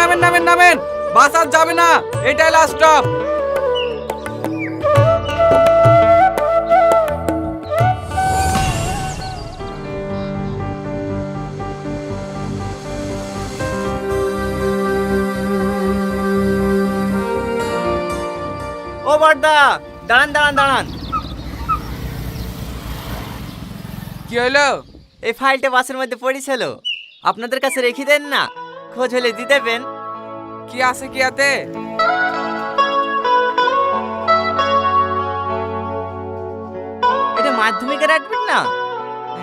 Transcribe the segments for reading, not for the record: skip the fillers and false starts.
নামেন নামেন নামেন, বাস আর যাবে না, এটাই লাস্ট স্টপ। ও বড়দা, দাঁড়ান দাঁড়ান দাঁড়ান। কি হলো? এই ফাইলটা বাসের মধ্যে পড়েছিল, আপনাদের কাছে রেখে দেন না, খোঁজ হলে দিয়ে দেবেন। কি আছে কি আতে? এটা মাধ্যমিকের অ্যাডমিট না?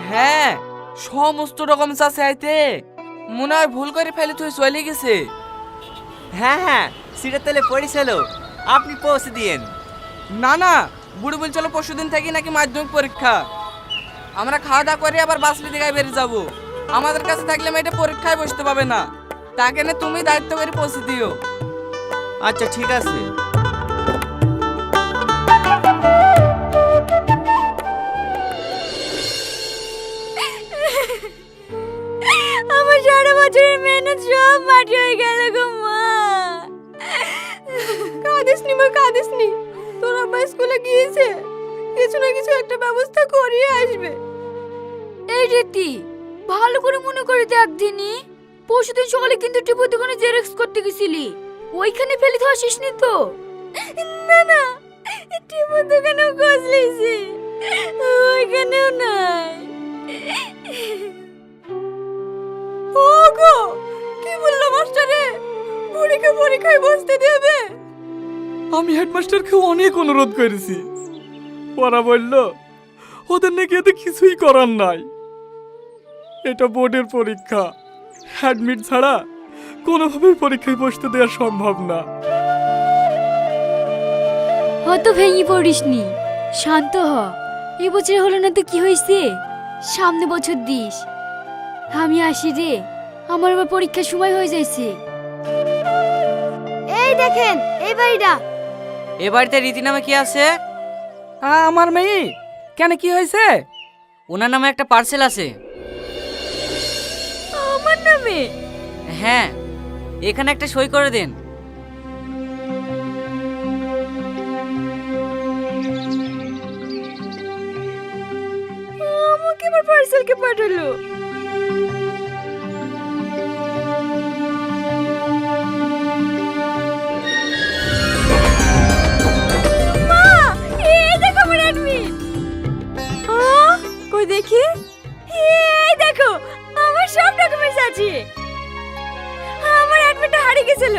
হ্যাঁ, সমস্ত ডকুমেন্টস আছে আইতে। মনে হয় ভুল করে ফেলে তুই চলে গেছে। হ্যাঁ হ্যাঁ, সিটের তলে পড়েছিল, আপনি পৌঁছে দিয়েন। না না, বুড়ি বলছিল পরশুদিন থেকে নাকি মাধ্যমিক পরীক্ষা। আমরা খাওয়া দাওয়া করে আবার বাস লিতে গায়ে বেরিয়ে যাবো। আমাদের কাছে থাকলে মেয়েটা পরীক্ষায় বসতে পাবে না। তাকে না তুমি দায়িত্ব করে পৌঁছে দিও। আচ্ছা ঠিক আছে। আমার সারা বছরের মেহনত সব মাটি হয়ে গেল গো মা। কাঁদিস নি মা, কাঁদিস নি। তোর আব্বা স্কুলে গিয়েছে, কিছু না কিছু একটা ব্যবস্থা করিয়ে আসবে। এই রীতি, ভালো করে মনে করে দেখ দিনি, পরশুদিন সকালে কিন্তু টিপুর দোকানে জেরক্স করতে গেছিলি, ওইখানে ফেলে তো আসিসনি তো? না না, টিপুর দোকানেও খোঁজ লিয়েছি, ওইখানেও নাই। ওগো, কি বললো মাস্টারে? বুড়িকে পরীক্ষায় বসতে দেবে? আমি হেডমাস্টারকে অনেক অনুরোধ করেছি, ওরা বলল ওদের নাকি এতে কিছুই করার নাই। এটা বোর্ডের পরীক্ষা, অ্যাডমিট ছাড়া কোনোভাবেই পরীক্ষায় বসতে দেওয়া সম্ভব না। অত ভেঙে পড়িসনি, শান্ত হ। এবছর হলো না তো কি হয়েছে, সামনে বছর দিস। আমি আসি রে, আমার আবার পরীক্ষার সময় হয়ে যাইছে। এই দেখেন, এই বাড়িটা। এ বাড়িতে রীতি নামে কি আছে? আমার মেয়ে কেন, কি হয়েছে? ওনার নামে একটা পার্সেল আছে। আমার নামে? হ্যাঁ, এখানে একটা সই করে দেন। আমাকে আমার পার্সেলকে পাঠালো। মা, এই দেখো আমার অ্যাডমিট। কই দেখি? এই দেখো, আমার সব ডকুমেন্টস আছে। আমার অ্যাডমিটটা হারিয়ে গেছিল,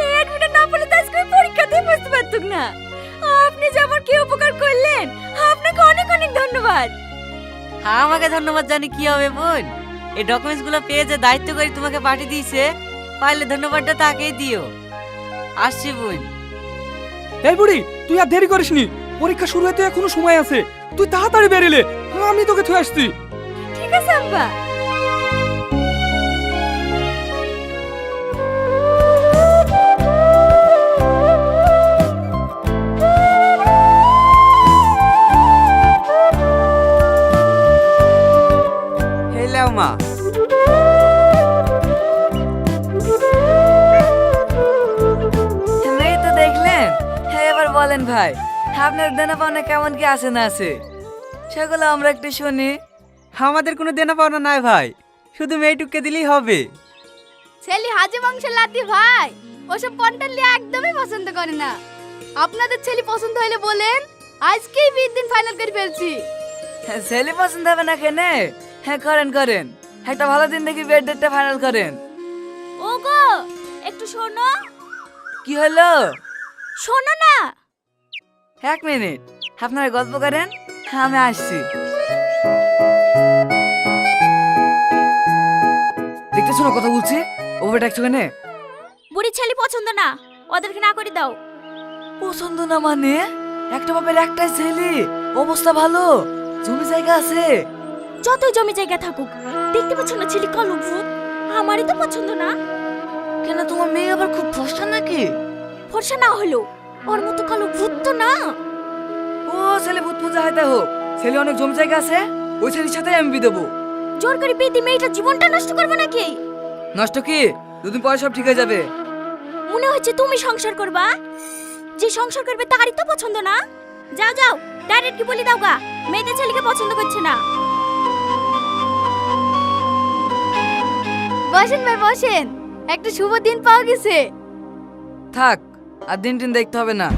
এই অ্যাডমিটটা না পেলে তো আজকে পরীক্ষাতেই বসতে পারতুক না। আপনি যে আমার কি উপকার করলেন, আপনাকে অনেক অনেক ধন্যবাদ। হ্যাঁ, আমাকে ধন্যবাদ জানি কি হবে বোন? এই ডকুমেন্টস গুলো পেয়ে যে দায়িত্ব করে তোমাকে পাঠিয়ে দিয়েছে, পাইলে ধন্যবাদটা তাকেই দিও। আসছি বোন। এই বুড়ি, তুই আর দেরি করিসনি, পরীক্ষা শুরু হতে এখনো সময় আছে। তুই তাড়াতাড়ি বেরিলে, আমি তোকে থুয়ে আসছি। ঠিক আছে আব্বা। হেলাও মা। এই তো দেখলেন, এবার বলেন ভাই, আপনার দেনা পাওনা কেমন কি আছে না আছে, সেগুলো আমরা একটু শুনি। আমাদের কোনো দেনা পাওনা নাই ভাই, শুধু মেয়েটুককে দিলেই হবে। ছেলে হাজে মাংস লাতি ভাই, ওসব কন্টালি একদমই পছন্দ করে না। আপনাদের ছেলে পছন্দ হলে বলেন, আজকেই বিয়ের দিন ফাইনাল করে ফেলছি। ছেলে পছন্দ হবে না কেনে? হ্যাঁ করেন করেন, একটা ভালো দিন দেখি বিয়ের ডেটটা ফাইনাল করেন। ওগো, একটু শোনো। কি হলো? শোনো না। এক মিনিট, আপনারা গল্প করেন, আমি আসছি। দেখতেছো না কথা বলছি, ওভাবে ডাকছো কেনে? বুড়ি ছেলে পছন্দ না, ওদেরকে না করে দাও। পছন্দ না মানে? একটা বাপের একটাই ছেলে, অবস্থা ভালো, জমি জায়গা আছে। যতই জমি জায়গা থাকুক, দেখতে পাচ্ছ না ছেলে কালো ভূত, আমারই তো পছন্দ না। কেন, তোমার মেয়ে আবার খুব ফর্সা নাকি? ফর্সা না হলো, ওর মতো কালো ভূত তো না। ও ছেলে ভূত পূজা হাইতে হোক, ছেলে অনেক জমি জায়গা আছে, ওই ছেলের সাথে আমি বিয়ে দেবো। জোর করে বিয়ে দিয়ে মেয়েটার জীবনটা নষ্ট করবো নাকি? নষ্ট কি, দুদিন পরে সব ঠিক হয়ে যাবে। মনে হচ্ছে তুমি সংসার করবা। যে সংসার করবে তারই তো পছন্দ না। যাও যাও, ডাইরেক্ট কি বলি দাও গা, মেয়েদের ছেলেকে পছন্দ করছে না। বসেন ভাই বসেন, একটা শুভ দিন পাওয়া গেছে। থাক, আর দিন দেখতে হবে না।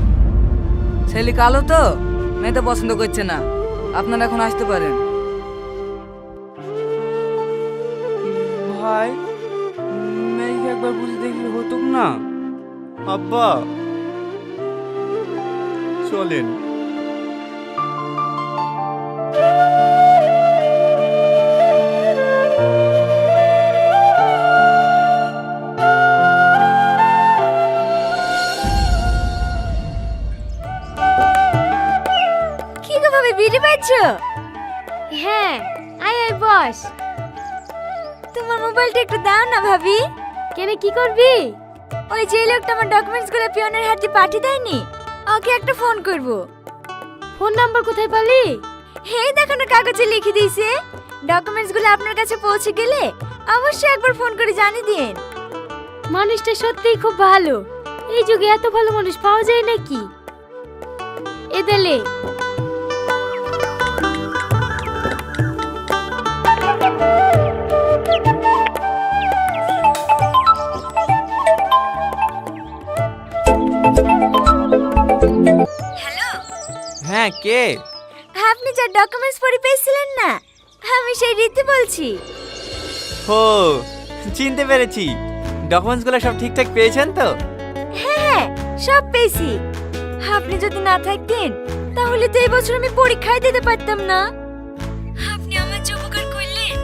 ছেলে কালো তো, মেয়েটা পছন্দ করছে না। আপনারা এখন আসতে পারেন। ভাই, মেয়েকে একবার বুঝে দেখলে হতো না? আব্বা চলেন। কি গো ভাবি, বিড়ি পাচ্ছো? হ্যাঁ, আয় আয় বস। তোমার মোবাইলটা একটু দাও না ভাবি। কেন, কি করবি? ওই যে লোকটা আমার ডকুমেন্টস গুলো পিয়নের হাতে পাঠিয়ে দেয়নি, ওকে একটা ফোন করব। ফোন নাম্বার কোথায় পালি? এই দেখো না, কাগজে লিখে দিয়েছে। ডকুমেন্টস গুলো আপনার কাছে পৌঁছে গেলে অবশ্যই একবার ফোন করে জানিয়ে দিন। মানুষটা সত্যিই খুব ভালো। এই যুগে এত ভালো মানুষ পাওয়া যায় নাকি? এদেলে হ্যাঁ, কে? আপনি যা ডকুমেন্টস পড়ে পেয়েছিলেন না, আমি সেই রীতি বলছি। ও, চিনতে পেরেছি। ডকুমেন্টসগুলো সব ঠিকঠাক পেয়েছেন তো? হ্যাঁ, সব পেয়েছি। আপনি যদি না থাকতেন তাহলে তো এই বছর আমি পরীক্ষায় দিতে পারতাম না। আপনি আমার যে উপকার করলেন,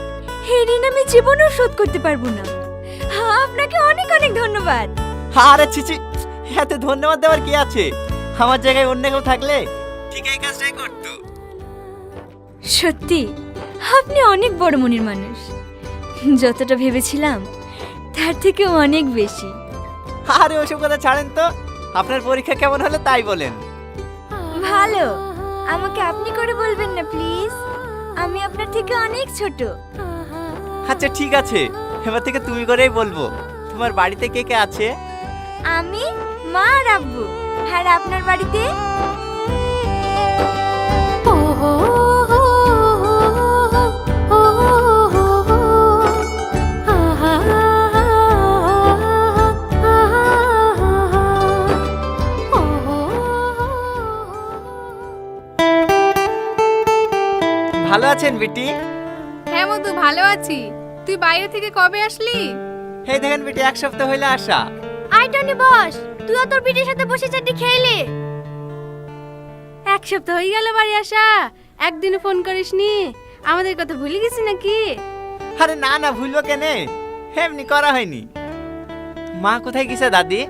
এই ঋণ আমি জীবনেও শোধ করতে পারবো না। আপনাকে অনেক অনেক ধন্যবাদ। আরে ছিছি, এত ধন্যবাদ দেওয়ার কি আছে? আমার জায়গায় অন্য কেউ থাকলে ঠিক এই কাজটাই করতো। সত্যি আপনি অনেক বড় মনের মানুষ। যতটা ভেবেছিলাম তার থেকে অনেক বেশি। আরে ওসব কথা ছাড়েন তো। আপনার পরীক্ষা কেমন হলো তাই বলেন। ভালো। আমাকে আপনি করে বলবেন না প্লিজ, আমি আপনার থেকে অনেক ছোট। আচ্ছা ঠিক আছে, এবার থেকে তুমি করেই বলবো। তোমার বাড়িতে কে কে আছে? আমি, মা আর আব্বু। আর আপনার বাড়িতে? ভালো আছেন বেটি? হ্যাঁ মধু, ভালো আছি। তুই বাইরে থেকে কবে আসলি? এই দেখেন বেটি, 1 সপ্তাহ হইলো আসা। আই টনি বস, তুইও তোর বিটির সাথে বসে চাটি খেলে। 1 সপ্তাহ হয়ে গেল বাড়ি আসা, একদিনও ফোন করিসনি। আমাদের কথা ভুলে গেছি নাকি? আরে না না, ভুলবো কেনে, এমনি করা হয়নি। মা কোথায় গেছে দাদি?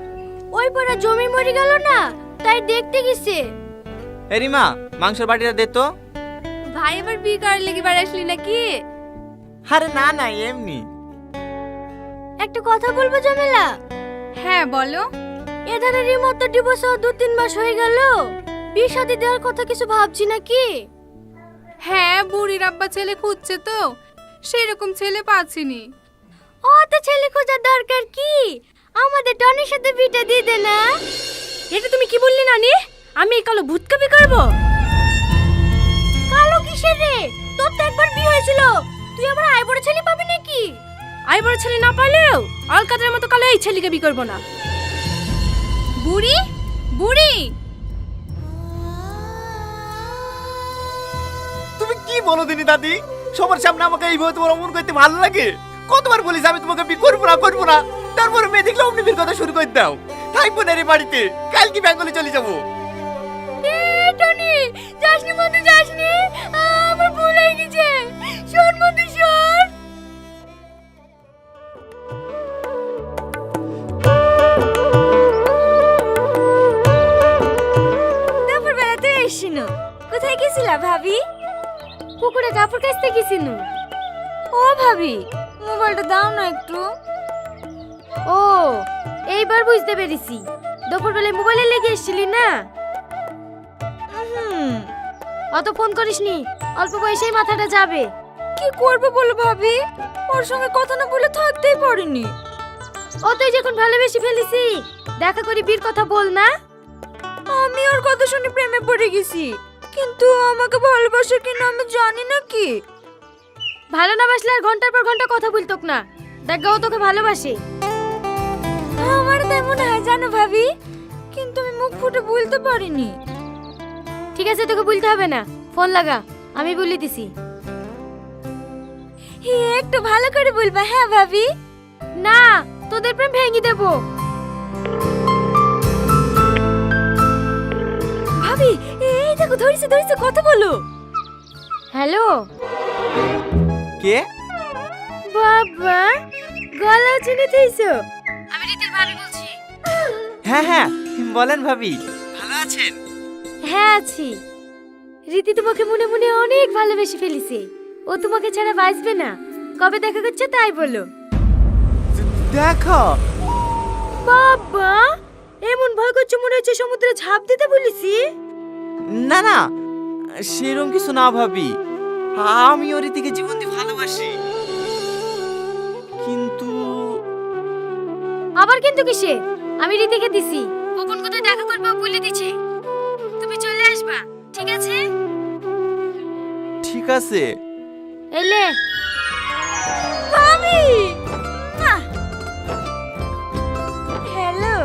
ওই পড়া জমি মরে গেল না, তাই দেখতে গেছে। এরি মা, মাংসের বাটিটা দে তো। ভাই এবার বিয়ে করার লেগে বাড়ি আসলি নাকি? আরে না না, এমনি। একটা কথা বলবো জমেলা? হ্যাঁ বলো। এ ধানের রিমোট তো ডিভোর্স 2-3 মাস হয়ে গেল। বিয়ে শাদী দেওয়ার কথা কিছু ভাবছি নাকি? হ্যাঁ, বুড়ির আব্বা ছেলে খুঁজছে তো, সেই রকম ছেলে পাচ্ছিনি। ও তো ছেলে খোঁজার দরকার কি? আমাদের টনির সাথে বিটা দিয়ে দে না। এটা তুমি কি বললি নানি? আমি এই কালো ভূতকে বিয়ে করবো? কালো কিসের রে? তোর তো একবার বিয়ে হয়েছিল, তুই আবার আই বড় ছেলে পাবি নাকি? আই বড় ছেলে না পাইলেও অলকাদের মতো কালো এই ছেলেকে বিয়ে করবো না। বুড়ি বুড়ি, তুমি কি বলো দিনি দাদি? সবার সামনে আমাকে এইভাবে তোমার অমন করতে ভালো লাগে? কতবার বলিস আমি তোমাকে বিয়ে করবো না করবো না, তারপরে মেয়ে দেখলে অমনি বিয়ের কথা শুরু করে দাও। থাকবো না রে বাড়িতে, কালকে বেঙ্গলে চলে যাবো। এ টনি, যাসনি বন্ধু যাসনি, আমার ভুল হয়ে গেছে। শোন বন্ধু শোন। দুপুর বেলা তুই এসছিনু, কোথায় গেছিলা ভাবি? পুকুরে কাপড় কাচতে গেছিনু। ও ভাবি, মোবাইলটা দাও না একটু। ও, এইবার বুঝতে পেরেছি, দুপুর বেলায় মোবাইলে লেগে এসেছিলি না? অত ফোন করিসনি, অল্প বয়সেই মাথাটা যাবে। কি করবে বলো ভাবি, ওর সঙ্গে কথা না বলে থাকতেই পারিনি। ও তুই যখন ভালোবেসে ফেলেছি, দেখা করে বিয়ের কথা বল না। আমি ওর কথা শুনে প্রেমে পড়ে গেছি, কিন্তু আমাকে ভালোবাসে কিনা আমি জানি না কি। ভালো না বাসলে আর ঘন্টার পর ঘন্টা কথা বলতো না। দেখা ও তোকে ভালোবাসে। আমার তাই মনে হয় জানো ভাবি, কিন্তু আমি মুখ ফুটে বলতে পারিনি। ঠিক আছে, তোকে বলতে হবে না, ফোন লাগা, আমি বলে দিছি। একটু ভালো করে বলবা। হ্যাঁ ভাবি। না, তোদের প্রেম ভেঙে দেব। ভাবি এই দেখো, ধরেছে ধরেছে, কথা বলো। হ্যালো। কে? বাবা, গলা চিনে দিয়েছো? আমি রীতির ভাবি বলছি। হ্যাঁ হ্যাঁ, বলেন ভাবি, ভালো আছেন? হ্যাঁ আছি। রীতি তোমাকে মনে মনে অনেক ভালোবেসে ফেলেছে। ও তোমাকে ছাড়া বাঁচবে না। কবে দেখা করছে তাই বলো। দেখো বাবা, এমন ভয় করছে মনে হচ্ছে সমুদ্রে ঝাঁপ দিতে বলেছি। না না, সেরকম কিছু না ভাবি, আমি ওর দিকে জীবন দিয়ে ভালোবাসি। কিন্তু আবার কিন্তু কিসে? আমি রীতিকে দিছি, ও কোন কোথায় দেখা করবে ও বলে দিছে। তুমি চলে আসবা, ঠিক আছে? ঠিক আছে। এলে ভাবি। হ্যালো।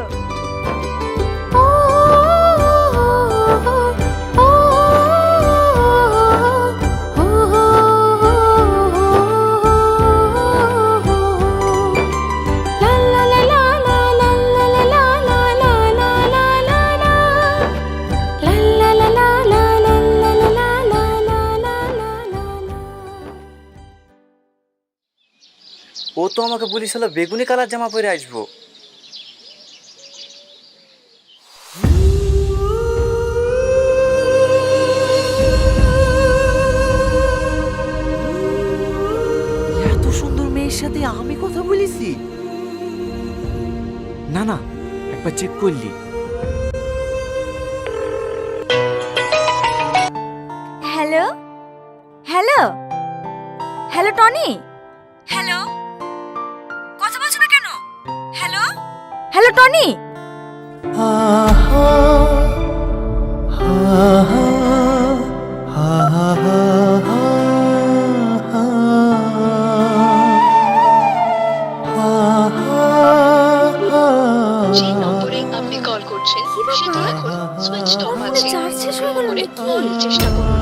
ও তো আমাকে বলেছিল বেগুনি কালার জামা পরে আসবো। এত সুন্দর মেয়ের সাথে আমি কথা বলেছি? না না, একবার চেক করলি। Hello hello hello Tony. Hello, কথা বলছো না কেন? Hello hello Tony. যে নম্বরে আপনি কল করছেন সেটি এখন সুইচড অফ আছে। চার্জ শেষ হয়ে গেল করে নাকি? পরে চেষ্টা করুন।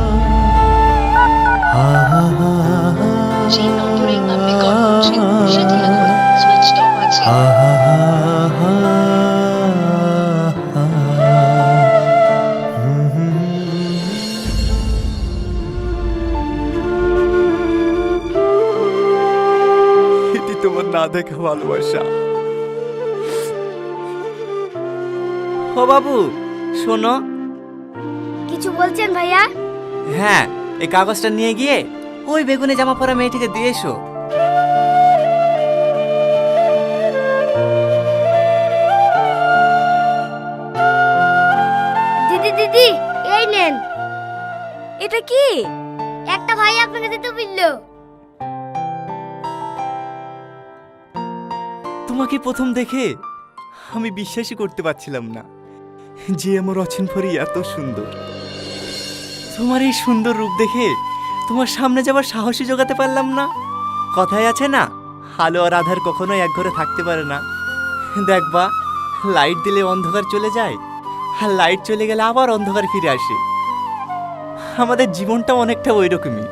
যে নম্বরে আপনি কল করছেন সেটি এখন সুইচড অফ আছে। এটি তোমার না দেখা ভালোবাসা। ও বাবু শোনো। কিছু বলছেন ভাইয়া? হ্যাঁ, এই কাগজটা নিয়ে গিয়ে ওই বেগুনি জামা পরা মেয়েটিকে দিয়ে এসো। দিদি দিদি, এই নেন। এটা কি? একটা ভাই আপনাকে দিতে বললো। তোমাকে প্রথম দেখে আমি বিশ্বাসই করতে পারছিলাম না যে আমার অচিন পরি এত সুন্দর। তোমার এই সুন্দর রূপ দেখে তোমার সামনে যাবার সাহসই জোগাতে পারলাম না। কথায় আছে না, আলো আর আধার কখনোই এক ঘরে থাকতে পারে না। দেখবা, লাইট দিলে অন্ধকার চলে যায়, আর লাইট চলে গেলে আবার অন্ধকার ফিরে আসে। আমাদের জীবনটা অনেকটা ওই রকমই,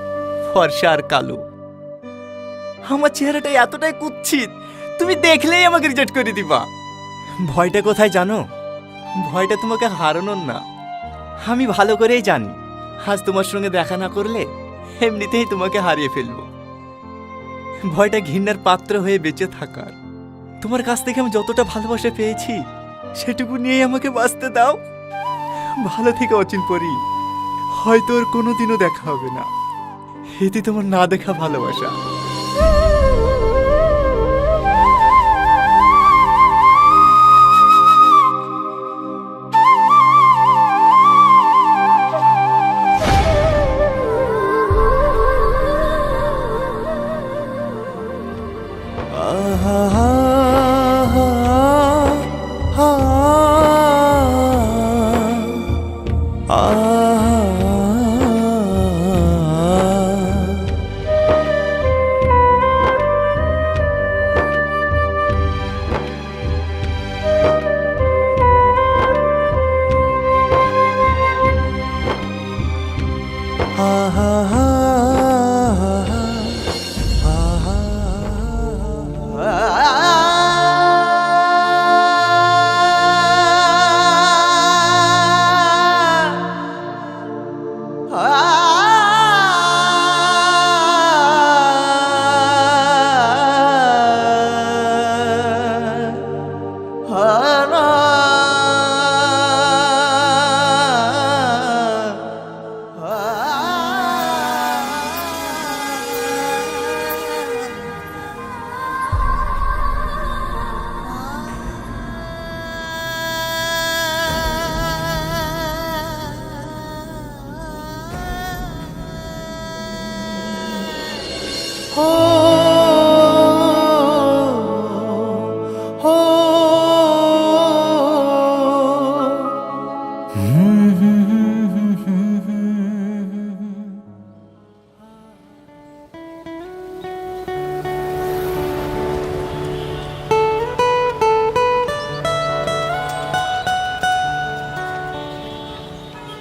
ফর্সা আর কালো। আমার চেহারাটা এতটাই কুৎসিত, তুমি দেখলেই আমাকে রিজেক্ট করে দিবা। ভয়টা কোথায় জানো? ভয়টা তোমাকে হারানোর না। আমি ভালো করেই জানি আজ তোমার সঙ্গে দেখা না করলে এমনিতেই তোমাকে হারিয়ে ফেলবো। ভয়টা ঘৃণার পাত্র হয়ে বেঁচে থাকার। তোমার কাছ থেকে আমি যতটা ভালোবাসা পেয়েছি সেটুকু নিয়েই আমাকে বাঁচতে দাও। ভালো থেকে অচিন পরি, হয়তো ওর কোনোদিনও দেখা হবে না। এতে তোমার না দেখা ভালোবাসা।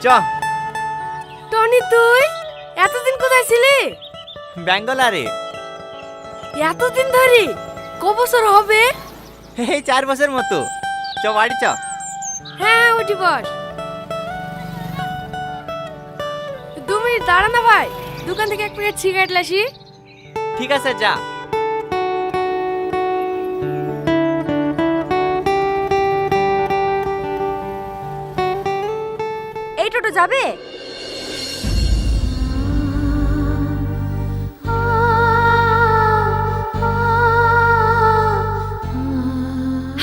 চ। টনি তুই এতদিন কোথায় ছিলি? ব্যাঙ্গালোরে। এতদিন ধরে ক বছর হবে? এই 4 বছর মতো। চ বাড়ি চ। হ্যাঁ উঠি বস। 2 মিনিট দাঁড়া না ভাই, দোকান থেকে 1 প্যাকেট সিগারেট লাসি। ঠিক আছে যা। এই টোটো যাবে?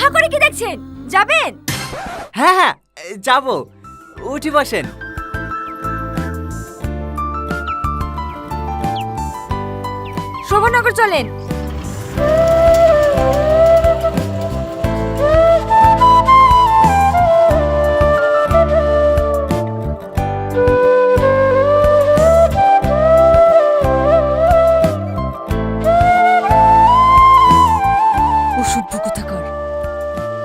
হা করে কি দেখছেন, যাবেন? হ্যাঁ হ্যাঁ যাবো, উঠি বসেন। শোভনগর চলেন। অসভ্য কোথাকার।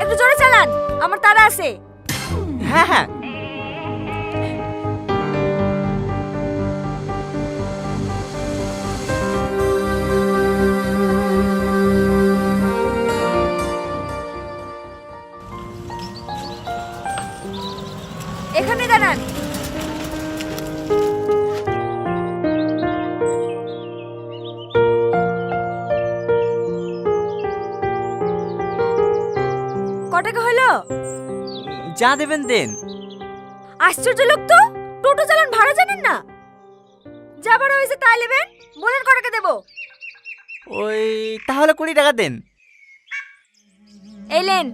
একটু জোরে চালান, আমার তাড়া আছে। হ্যাঁ হ্যাঁ। এখানে দাঁড়ান। ক টাকা হলো? যা দেবেন দেন। আশ্চর্য লোক তো, টোটো চালান ভাড়া জানেন না? যা ভাড়া হয়েছে তাই নেবেন, বলেন ক টাকা দেবো। ওই তাহলে 20 টাকা দেন। এই লেন।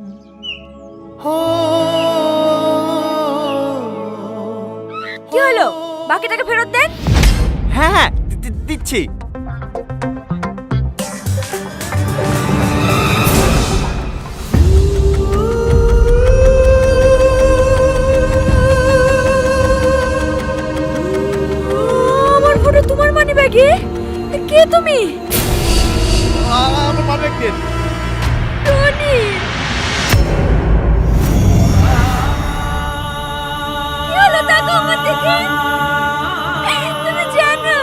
কি হলো, বাকি টাকা ফেরত দেন। হ্যাঁ হ্যাঁ দিচ্ছি। আমার ফোনে তোমার মানি ব্যাগে? কে তুমি? আমার মালিক দেন। টনি, কি হলো, তাকাও আমার দিকে। তুমি জানো